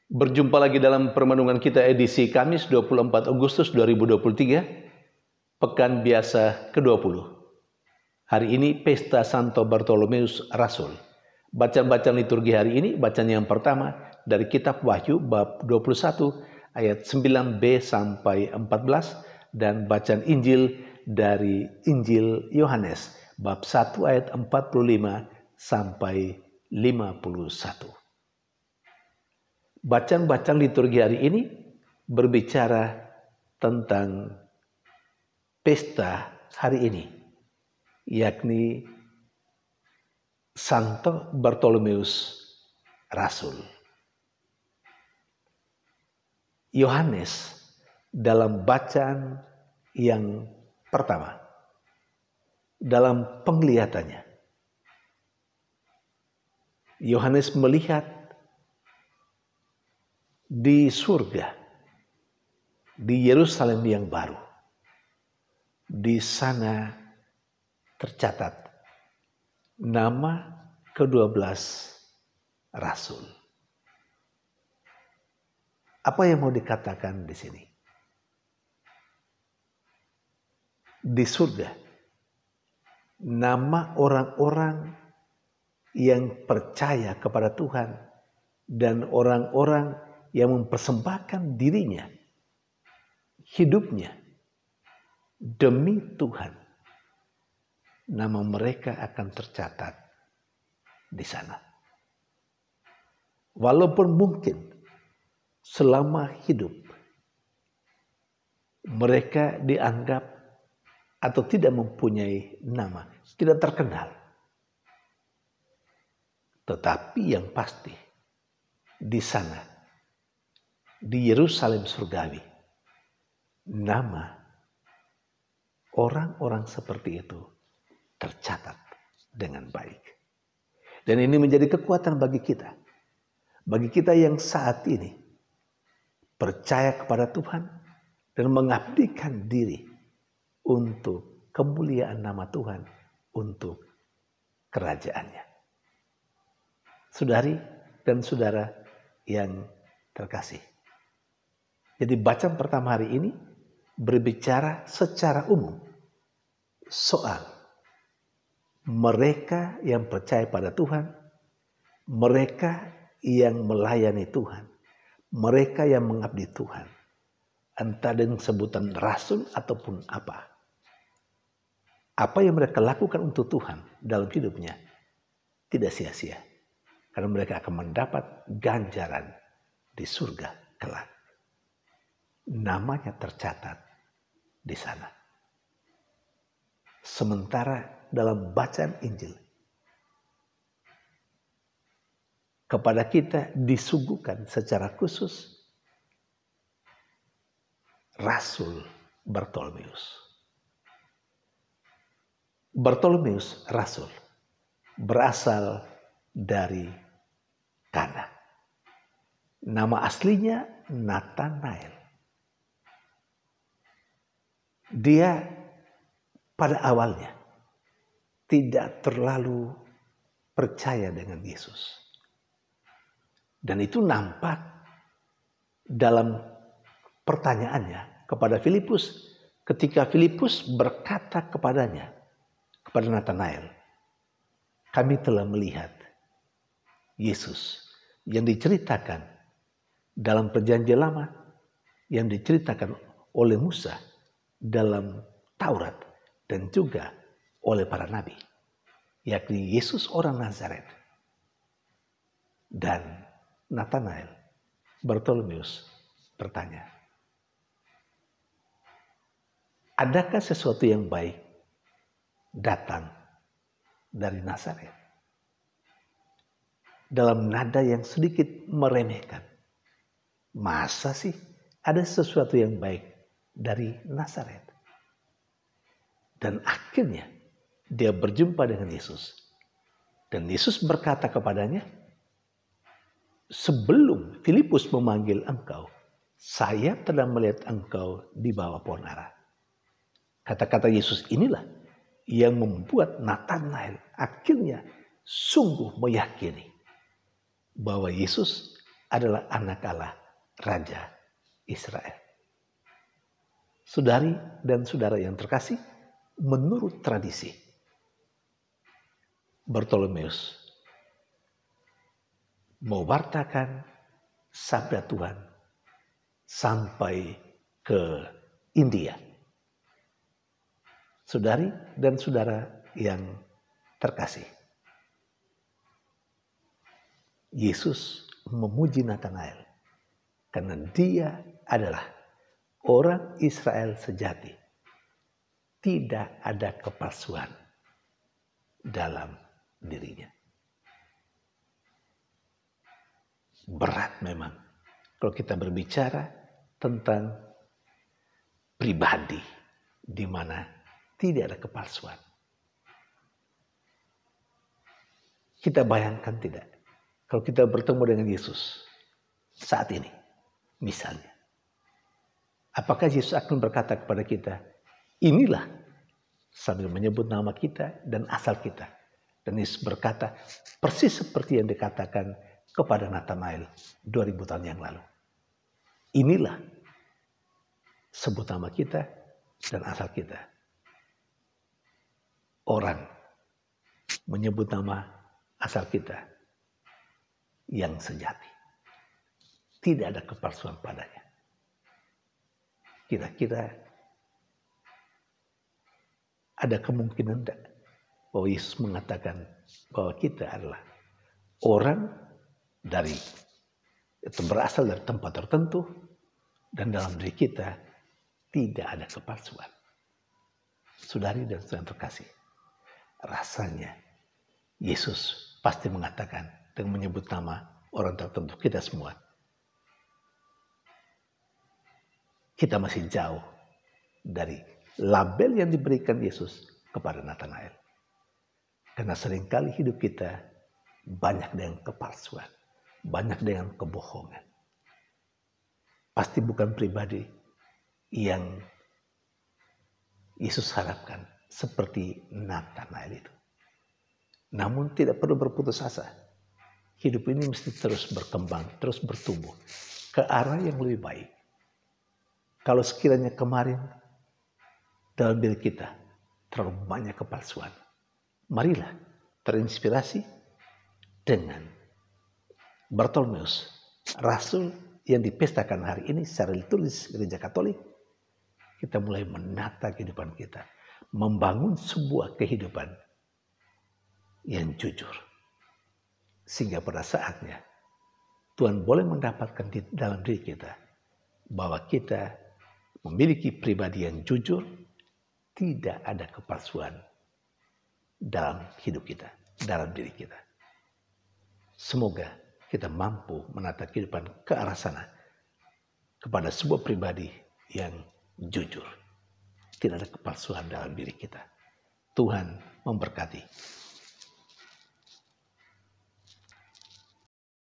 Berjumpa lagi dalam permenungan kita edisi Kamis 24 Agustus 2023, Pekan Biasa ke-20. Hari ini Pesta Santo Bartolomeus Rasul. Bacaan-bacaan liturgi hari ini, bacaan yang pertama dari Kitab Wahyu bab 21 ayat 9b sampai 14 dan bacaan Injil dari Injil Yohanes bab 1 ayat 45 sampai 51. Bacaan-bacaan liturgi hari ini berbicara tentang pesta hari ini, yakni Santo Bartolomeus Rasul. Yohanes dalam bacaan yang pertama, dalam penglihatannya, Yohanes melihat di surga, di Yerusalem yang baru, di sana tercatat nama ke-12 rasul. Apa yang mau dikatakan di sini? Di surga, nama orang-orang yang percaya kepada Tuhan dan orang-orang yang mempersembahkan dirinya, hidupnya demi Tuhan, nama mereka akan tercatat di sana. Walaupun mungkin selama hidup mereka dianggap atau tidak mempunyai nama, tidak terkenal. Tetapi yang pasti di sana, di Yerusalem surgawi, nama orang-orang seperti itu tercatat dengan baik. Dan ini menjadi kekuatan bagi kita yang saat ini percaya kepada Tuhan dan mengabdikan diri untuk kemuliaan nama Tuhan, untuk kerajaannya. Saudari dan saudara yang terkasih, jadi bacaan pertama hari ini berbicara secara umum soal mereka yang percaya pada Tuhan, mereka yang melayani Tuhan, mereka yang mengabdi Tuhan, entah dengan sebutan rasul ataupun apa. Apa yang mereka lakukan untuk Tuhan dalam hidupnya tidak sia-sia, karena mereka akan mendapat ganjaran di surga kelak. Namanya tercatat di sana. Sementara dalam bacaan Injil, kepada kita disuguhkan secara khusus Rasul Bartolomeus. Bartolomeus Rasul berasal dari Kana. Nama aslinya Nathanael. Dia pada awalnya tidak terlalu percaya dengan Yesus. Dan itu nampak dalam pertanyaannya kepada Filipus ketika Filipus berkata kepadanya, kepada Nathanael, kami telah melihat Yesus yang diceritakan dalam Perjanjian Lama, yang diceritakan oleh Musa dalam Taurat dan juga oleh para nabi, yakni Yesus orang Nazaret. Dan Nathanael, Bartolomeus bertanya, adakah sesuatu yang baik datang dari Nazaret? Dalam nada yang sedikit meremehkan, masa sih ada sesuatu yang baik dari Nazaret? Dan akhirnya dia berjumpa dengan Yesus. Dan Yesus berkata kepadanya, sebelum Filipus memanggil engkau, saya telah melihat engkau di bawah pohon ara. Kata-kata Yesus inilah yang membuat Nathanael akhirnya sungguh meyakini bahwa Yesus adalah anak Allah, Raja Israel. Saudari dan saudara yang terkasih, menurut tradisi, Bartolomeus mewartakan sabda Tuhan sampai ke India. Saudari dan saudara yang terkasih, Yesus memuji Nathanael karena dia adalah orang Israel sejati. Tidak ada kepalsuan dalam dirinya. Berat memang kalau kita berbicara tentang pribadi di mana tidak ada kepalsuan. Kita bayangkan tidak, kalau kita bertemu dengan Yesus saat ini, misalnya, apakah Yesus akan berkata kepada kita, inilah, sambil menyebut nama kita dan asal kita. Dan Yesus berkata persis seperti yang dikatakan kepada Nathanael 2000 tahun yang lalu. Inilah, sebut nama kita dan asal kita. Orang menyebut nama asal kita yang sejati. Tidak ada kepalsuan padanya. Kira-kira ada kemungkinan tidak bahwa Yesus mengatakan bahwa kita adalah orang dari itu berasal dari tempat tertentu dan dalam diri kita tidak ada kepalsuan. Saudari dan saudara terkasih, rasanya Yesus pasti mengatakan dengan menyebut nama orang tertentu kita semua. Kita masih jauh dari label yang diberikan Yesus kepada Nathanael. Karena seringkali hidup kita banyak dengan kepalsuan, banyak dengan kebohongan. Pasti bukan pribadi yang Yesus harapkan seperti Nathanael itu. Namun tidak perlu berputus asa. Hidup ini mesti terus berkembang, terus bertumbuh ke arah yang lebih baik. Kalau sekiranya kemarin dalam diri kita terlalu banyak kepalsuan, marilah terinspirasi dengan Bartolomeus, rasul yang dipestakan hari ini secara liturgis Gereja Katolik. Kita mulai menata kehidupan kita, membangun sebuah kehidupan yang jujur. Sehingga pada saatnya Tuhan boleh mendapatkan di dalam diri kita bahwa kita memiliki pribadi yang jujur, tidak ada kepalsuan dalam hidup kita, dalam diri kita. Semoga kita mampu menata kehidupan ke arah sana kepada sebuah pribadi yang jujur. Tidak ada kepalsuan dalam diri kita. Tuhan memberkati.